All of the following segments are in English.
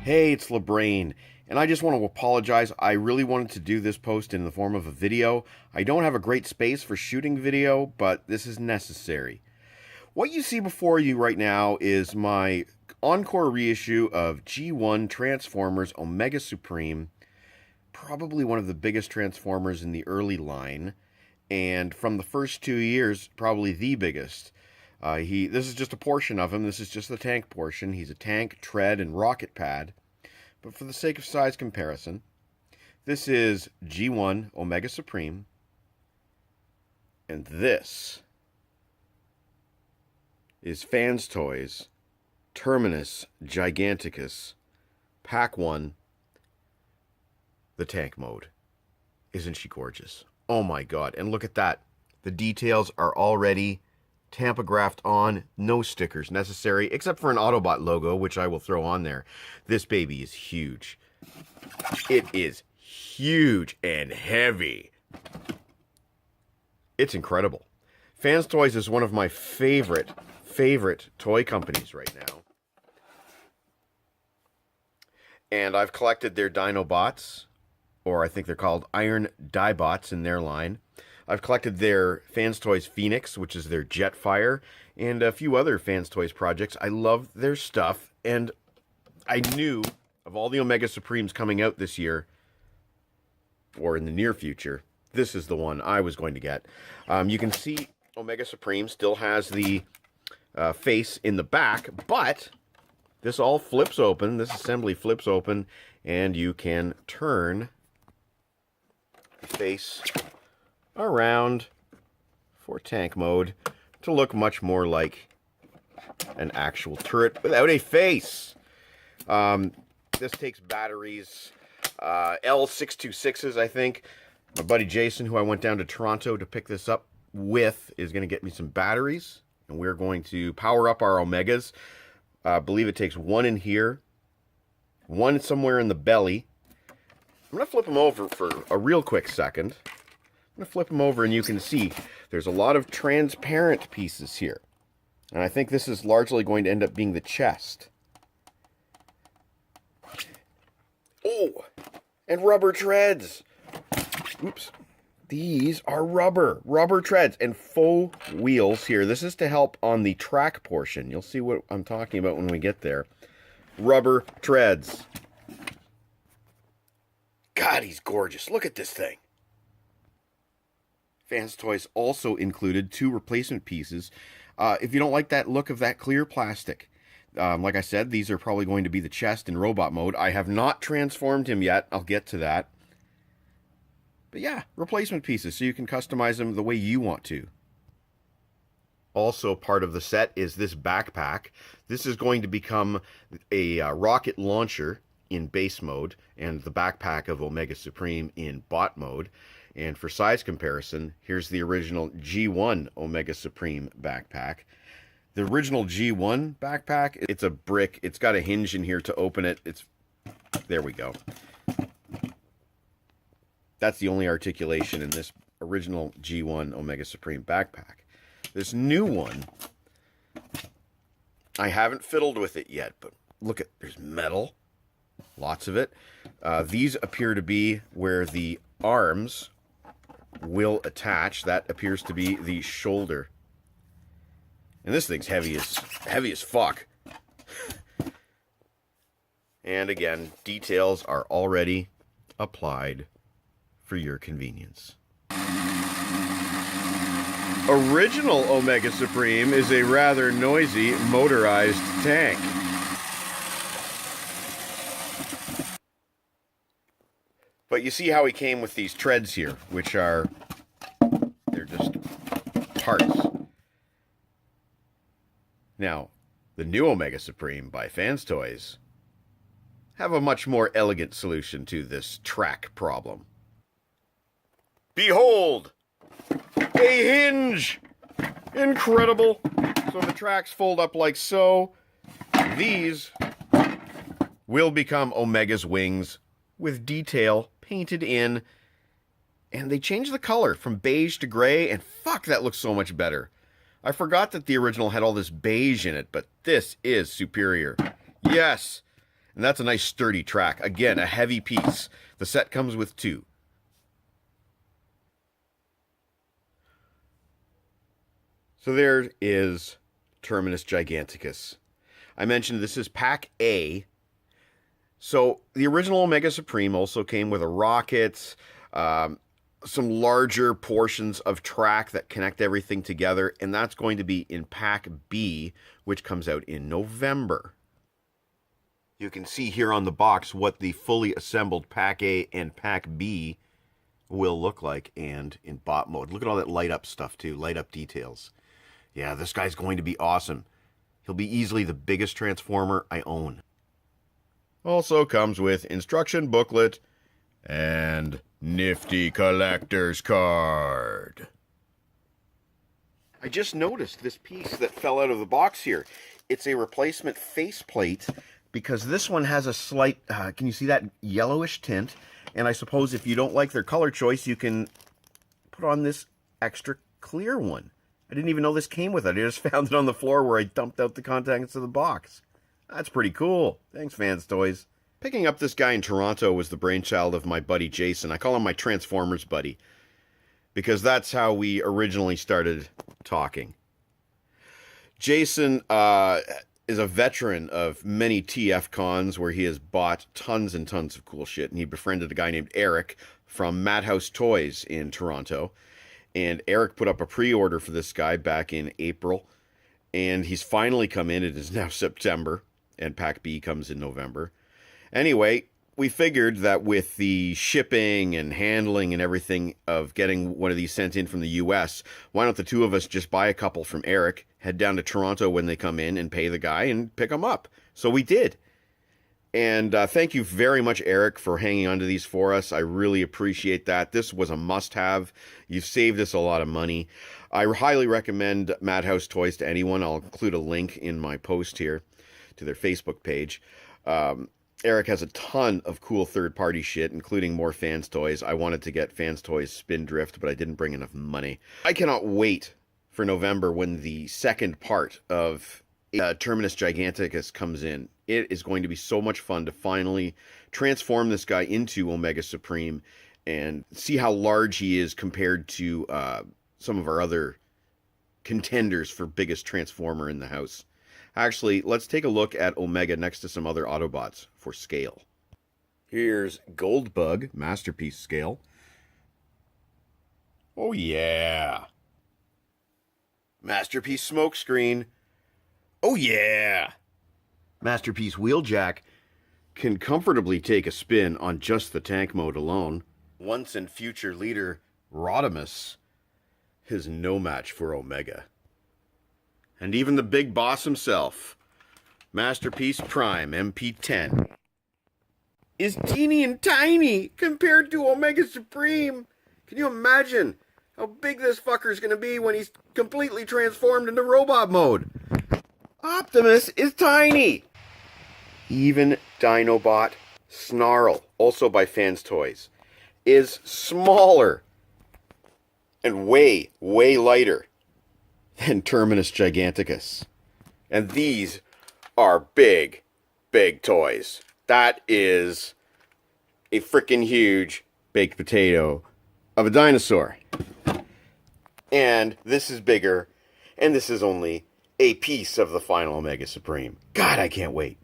Hey, it's LeBrain, and I just want to apologize. I really wanted to do this post in the form of a video. I don't have a great space for shooting video, but this is necessary. What you see before you right now is my encore reissue of G1 Transformers Omega Supreme, probably one of the biggest Transformers in the early line, and from the first 2 years, probably the biggest. This is just a portion of him. This is just the tank portion. He's a tank, tread, and rocket pad. But for the sake of size comparison, this is G1 Omega Supreme. And this is Fanstoys Terminus Giganticus Pack 1, the tank mode. Isn't she gorgeous? Oh my god. And look at that. The details are already tampographed on, no stickers necessary, except for an Autobot logo, which I will throw on there. This baby is huge. It is huge and heavy. It's incredible. Fanstoys is one of my favorite toy companies right now. And I've collected their Dinobots, or I think they're called Iron Diebots in their line. I've collected their Fanstoys Phoenix, which is their Jetfire, and a few other Fanstoys projects. I love their stuff, and I knew of all the Omega Supremes coming out this year, or in the near future, this is the one I was going to get. You can see Omega Supreme still has the face in the back, but this all flips open. This assembly flips open, and you can turn the face around for tank mode to look much more like an actual turret without a face. This takes batteries, L626s, I think. My buddy Jason, who I went down to Toronto to pick this up with, is going to get me some batteries, and we're going to power up our Omegas. I believe it takes one in here, one somewhere in the belly. I'm going to flip them over for a real quick second. I'm going to flip them over, and you can see there's a lot of transparent pieces here. And I think this is largely going to end up being the chest. Oh, and rubber treads. Oops. These are rubber treads and faux wheels here. This is to help on the track portion. You'll see what I'm talking about when we get there. Rubber treads. God, he's gorgeous. Look at this thing. Fanstoys also included 2 replacement pieces. If you don't like that look of that clear plastic, like I said, these are probably going to be the chest in robot mode. I have not transformed him yet. I'll get to that. But yeah, replacement pieces, so you can customize them the way you want to. Also part of the set is this backpack. This is going to become a rocket launcher in base mode, and the backpack of Omega Supreme in bot mode. And for size comparison, here's the original G1 Omega Supreme backpack. The original G1 backpack, it's a brick. It's got a hinge in here to open it. There we go. That's the only articulation in this original G1 Omega Supreme backpack. This new one, I haven't fiddled with it yet, but look at, there's metal. Lots of it. These appear to be where the arms will attach. That appears to be the shoulder. And this thing's heavy as fuck. And again, details are already applied for your convenience. Original Omega Supreme is a rather noisy motorized tank. But you see how he came with these treads here, which are, they're just parts. Now, the new Omega Supreme by Fanstoys have a much more elegant solution to this track problem. Behold! A hinge! Incredible! So the tracks fold up like so. These will become Omega's wings with detail painted in, and they changed the color from beige to gray, and fuck, that looks so much better. I forgot that the original had all this beige in it, but this is superior. Yes! And that's a nice sturdy track. Again, a heavy piece. The set comes with 2. So there is Terminus Giganticus. I mentioned this is Pack A. So the original Omega Supreme also came with a rocket, some larger portions of track that connect everything together, and that's going to be in Pack B, which comes out in November. You can see here on the box what the fully assembled Pack A and Pack B will look like, and in bot mode. Look at all that light up stuff too, light up details. Yeah, this guy's going to be awesome. He'll be easily the biggest Transformer I own. Also comes with instruction booklet and nifty collector's card. I just noticed this piece that fell out of the box here. It's a replacement faceplate because this one has a slight, can you see that yellowish tint? And I suppose if you don't like their color choice, you can put on this extra clear one. I didn't even know this came with it. I just found it on the floor where I dumped out the contents of the box. That's pretty cool. Thanks, Fanstoys. Picking up this guy in Toronto was the brainchild of my buddy Jason. I call him my Transformers buddy because that's how we originally started talking. Jason is a veteran of many TF cons where he has bought tons and tons of cool shit, and he befriended a guy named Eric from Madhouse Toys in Toronto. And Eric put up a pre-order for this guy back in April, and he's finally come in. It is now September, and Pack B comes in November. Anyway, we figured that with the shipping and handling and everything of getting one of these sent in from the US, why don't the two of us just buy a couple from Eric, head down to Toronto when they come in and pay the guy and pick them up. So we did. And thank you very much, Eric, for hanging on to these for us. I really appreciate that. This was a must-have. You've saved us a lot of money. I highly recommend Madhouse Toys to anyone. I'll include a link in my post here to their Facebook page. Eric has a ton of cool third-party shit, including more Fanstoys. I wanted to get Fanstoys Spindrift, but I didn't bring enough money. I cannot wait for November when the second part of Terminus Giganticus comes in. It is going to be so much fun to finally transform this guy into Omega Supreme and see how large he is compared to some of our other contenders for biggest Transformer in the house. Actually, let's take a look at Omega next to some other Autobots for scale. Here's Goldbug, Masterpiece scale. Oh yeah. Masterpiece Smokescreen. Oh yeah. Masterpiece Wheeljack can comfortably take a spin on just the tank mode alone. Once and future leader Rodimus is no match for Omega. And even the big boss himself, Masterpiece Prime MP10, is teeny and tiny compared to Omega Supreme. Can you imagine how big this fucker's gonna be when he's completely transformed into robot mode? Optimus is tiny. Even Dinobot Snarl, also by Fanstoys, is smaller and way, way lighter than Terminus Giganticus. And these are big, big toys. That is a freaking huge baked potato of a dinosaur. And this is bigger, and this is only a piece of the final Omega Supreme. God, I can't wait.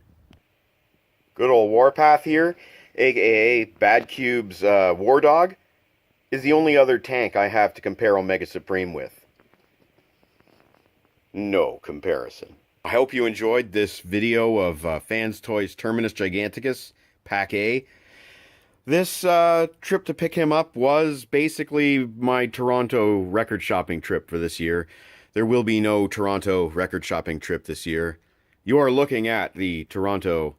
Good old Warpath here, aka Bad Cube's War Dog, is the only other tank I have to compare Omega Supreme with. No comparison. I hope you enjoyed this video of Fanstoys Terminus Giganticus, Pack A. This trip to pick him up was basically my Toronto record shopping trip for this year. There will be no Toronto record shopping trip this year. You are looking at the Toronto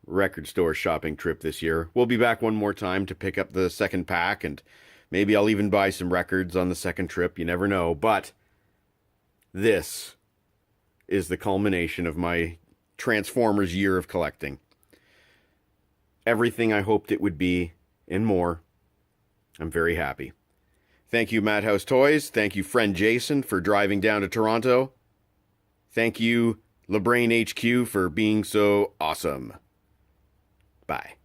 record store shopping trip this year. We'll be back one more time to pick up the second pack, and maybe I'll even buy some records on the second trip. You never know. But this is the culmination of my Transformers year of collecting. Everything I hoped it would be and more. I'm very happy. Thank you, Madhouse Toys. Thank you, friend Jason, for driving down to Toronto. Thank you, LeBrain HQ, for being so awesome. Bye.